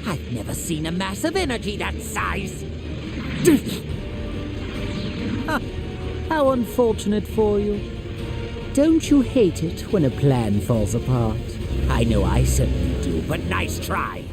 I've never seen a mass of energy that size. How unfortunate for you. Don't you hate it when a plan falls apart? I know I certainly do, but nice try.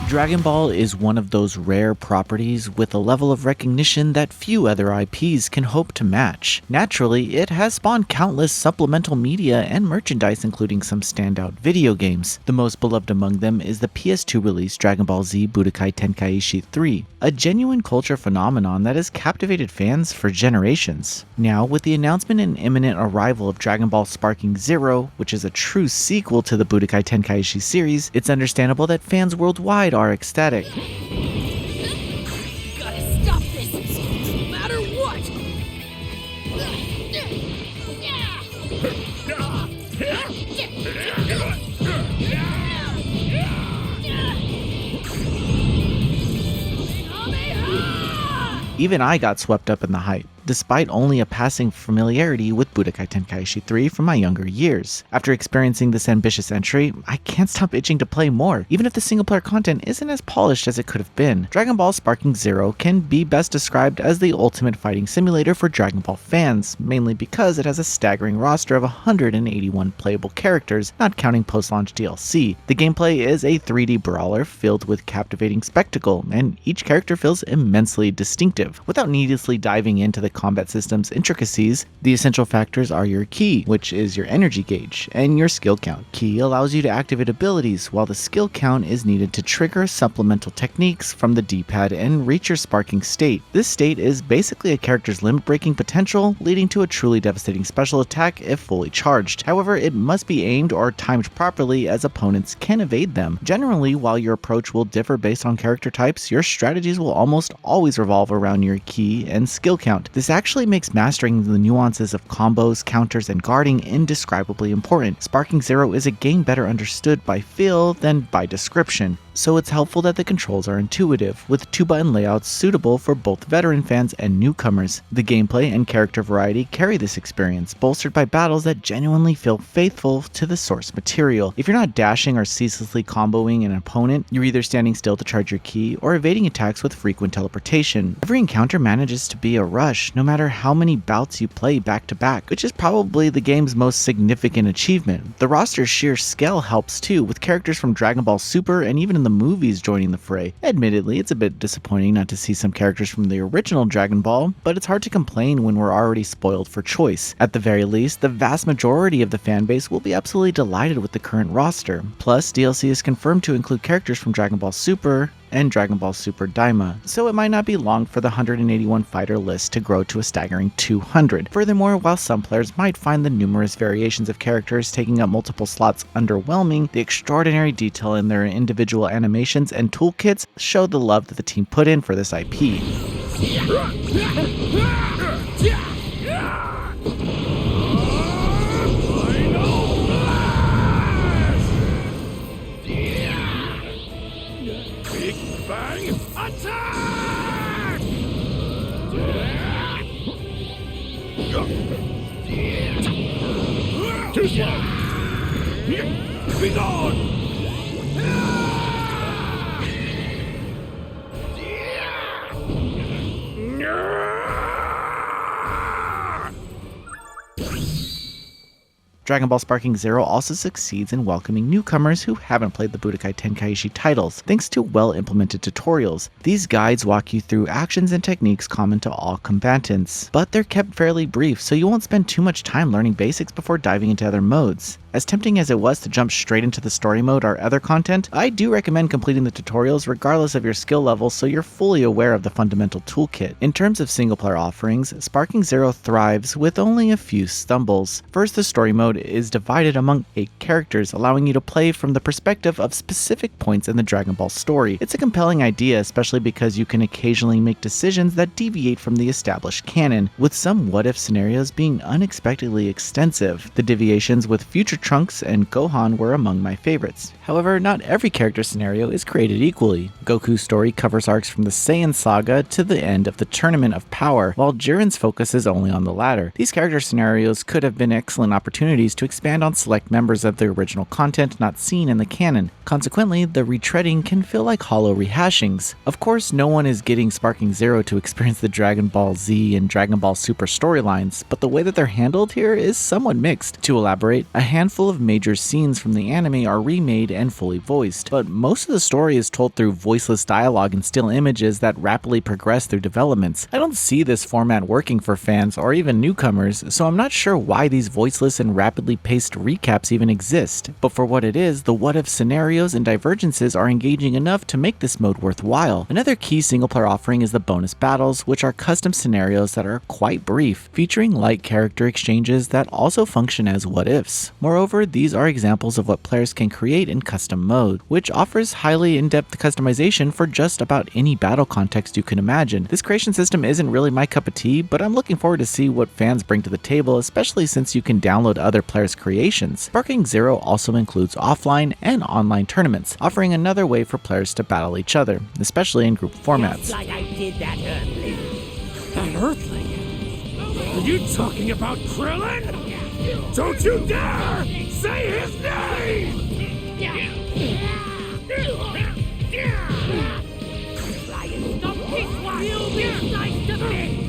Dragon Ball is one of those rare properties with a level of recognition that few other IPs can hope to match. Naturally, it has spawned countless supplemental media and merchandise, including some standout video games. The most beloved among them is the PS2 release Dragon Ball Z Budokai Tenkaichi 3, a genuine culture phenomenon that has captivated fans for generations. Now, with the announcement and imminent arrival of Dragon Ball Sparking Zero, which is a true sequel to the Budokai Tenkaichi series, it's understandable that fans worldwide are ecstatic. Gotta stop this, no matter what! Even I got swept up in the hype, despite only a passing familiarity with Budokai Tenkaichi 3 from my younger years. After experiencing this ambitious entry, I can't stop itching to play more, even if the single-player content isn't as polished as it could have been. Dragon Ball Sparking Zero can be best described as the ultimate fighting simulator for Dragon Ball fans, mainly because it has a staggering roster of 181 playable characters, not counting post-launch DLC. The gameplay is a 3D brawler filled with captivating spectacle, and each character feels immensely distinctive. Without needlessly diving into the combat system's intricacies, the essential factors are your ki, which is your energy gauge, and your skill count. Ki allows you to activate abilities, while the skill count is needed to trigger supplemental techniques from the D-pad and reach your sparking state. This state is basically a character's limit-breaking potential, leading to a truly devastating special attack if fully charged. However, it must be aimed or timed properly, as opponents can evade them. Generally, while your approach will differ based on character types, your strategies will almost always revolve around your ki and skill count. This actually makes mastering the nuances of combos, counters, and guarding indescribably important. Sparking Zero is a game better understood by feel than by description, so it's helpful that the controls are intuitive, with 2-button layouts suitable for both veteran fans and newcomers. The gameplay and character variety carry this experience, bolstered by battles that genuinely feel faithful to the source material. If you're not dashing or ceaselessly comboing an opponent, you're either standing still to charge your ki or evading attacks with frequent teleportation. Every encounter manages to be a rush, no matter how many bouts you play back to back, which is probably the game's most significant achievement. The roster's sheer scale helps too, with characters from Dragon Ball Super and even in the movies joining the fray. Admittedly, it's a bit disappointing not to see some characters from the original Dragon Ball, but it's hard to complain when we're already spoiled for choice. At the very least, the vast majority of the fanbase will be absolutely delighted with the current roster. Plus, DLC is confirmed to include characters from Dragon Ball Super and Dragon Ball Super Daima, so it might not be long for the 181 fighter list to grow to a staggering 200. Furthermore, while some players might find the numerous variations of characters taking up multiple slots underwhelming, the extraordinary detail in their individual animations and toolkits show the love that the team put in for this IP. Attack! Too slow! Be gone! Dragon Ball Sparking Zero also succeeds in welcoming newcomers who haven't played the Budokai Tenkaichi titles, thanks to well-implemented tutorials. These guides walk you through actions and techniques common to all combatants, but they're kept fairly brief, so you won't spend too much time learning basics before diving into other modes. As tempting as it was to jump straight into the story mode or other content, I do recommend completing the tutorials regardless of your skill level so you're fully aware of the fundamental toolkit. In terms of single-player offerings, Sparking Zero thrives with only a few stumbles. First, the story mode is divided among 8 characters, allowing you to play from the perspective of specific points in the Dragon Ball story. It's a compelling idea, especially because you can occasionally make decisions that deviate from the established canon, with some what-if scenarios being unexpectedly extensive. The deviations with future Trunks and Gohan were among my favorites. However, not every character scenario is created equally. Goku's story covers arcs from the Saiyan saga to the end of the Tournament of Power, while Jiren's focus is only on the latter. These character scenarios could have been excellent opportunities to expand on select members of the original content not seen in the canon. Consequently, the retreading can feel like hollow rehashings. Of course, no one is getting Sparking Zero to experience the Dragon Ball Z and Dragon Ball Super storylines, but the way that they're handled here is somewhat mixed. To elaborate, a handful of major scenes from the anime are remade and fully voiced, but most of the story is told through voiceless dialogue and still images that rapidly progress through developments. I don't see this format working for fans or even newcomers, so I'm not sure why these voiceless and rapidly paced recaps even exist, but for what it is, the what-if scenarios and divergences are engaging enough to make this mode worthwhile. Another key single-player offering is the bonus battles, which are custom scenarios that are quite brief, featuring light character exchanges that also function as what-ifs. Moreover, these are examples of what players can create in custom mode, which offers highly in-depth customization for just about any battle context you can imagine. This creation system isn't really my cup of tea, but I'm looking forward to see what fans bring to the table, especially since you can download other players' creations. Sparking Zero also includes offline and online tournaments, offering another way for players to battle each other, especially in group formats. Like I did that earthling. An Earthling? Are you talking about Krillin? Don't you dare say his name! Lion, stop this one! You'll be nice to me!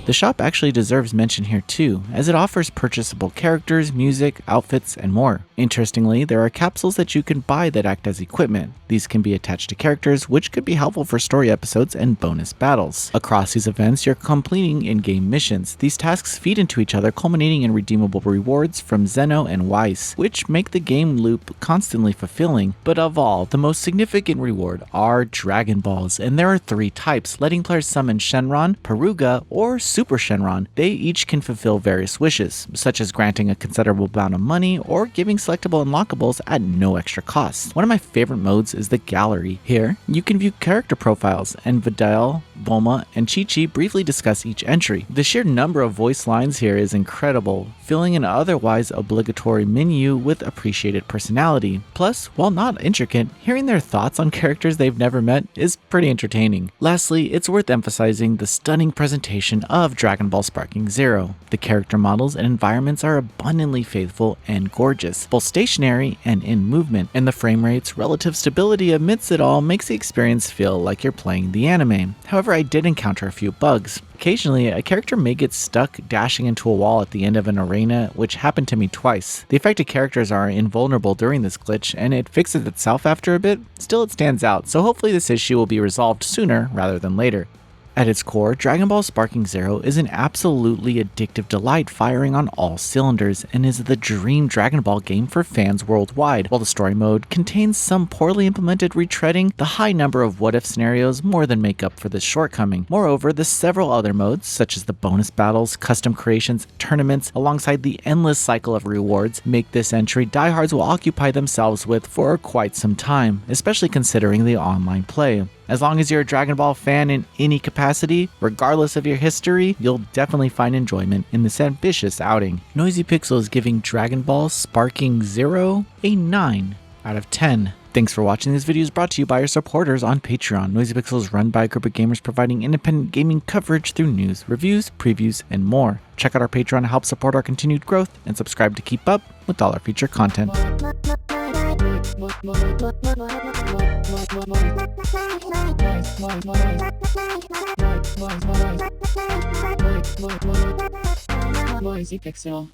The shop actually deserves mention here too, as it offers purchasable characters, music, outfits, and more. Interestingly, there are capsules that you can buy that act as equipment. These can be attached to characters, which could be helpful for story episodes and bonus battles. Across these events, you're completing in-game missions. These tasks feed into each other, culminating in redeemable rewards from Zeno and Weiss, which make the game loop constantly fulfilling. But of all, the most significant reward are Dragon Balls, and there are 3 types, letting players summon Shenron, Peruga, or Super Shenron. They each can fulfill various wishes, such as granting a considerable amount of money or giving selectable unlockables at no extra cost. One of my favorite modes is the gallery. Here, you can view character profiles, and Videl, Bulma, and Chi-Chi briefly discuss each entry. The sheer number of voice lines here is incredible, filling an otherwise obligatory menu with appreciated personality. Plus, while not intricate, hearing their thoughts on characters they've never met is pretty entertaining. Lastly, it's worth emphasizing the stunning presentation of Dragon Ball Sparking Zero. The character models and environments are abundantly faithful and gorgeous, both stationary and in movement, and the frame rate's relative stability amidst it all makes the experience feel like you're playing the anime. However, I did encounter a few bugs. Occasionally, a character may get stuck dashing into a wall at the end of an arena, which happened to me twice. The affected characters are invulnerable during this glitch, and it fixes itself after a bit. Still, it stands out, so hopefully this issue will be resolved sooner rather than later. At its core, Dragon Ball Sparking Zero is an absolutely addictive delight firing on all cylinders and is the dream Dragon Ball game for fans worldwide. While the story mode contains some poorly implemented retreading, the high number of what-if scenarios more than make up for this shortcoming. Moreover, the several other modes, such as the bonus battles, custom creations, tournaments, alongside the endless cycle of rewards, make this entry diehards will occupy themselves with for quite some time, especially considering the online play. As long as you're a Dragon Ball fan in any capacity, regardless of your history, you'll definitely find enjoyment in this ambitious outing. Noisy Pixel is giving Dragon Ball Sparking Zero a 9 out of 10. Thanks for watching. This video is brought to you by our supporters on Patreon. Noisy Pixel is run by a group of gamers providing independent gaming coverage through news, reviews, previews, and more. Check out our Patreon to help support our continued growth and subscribe to keep up with all our future content. Noisy Pixel.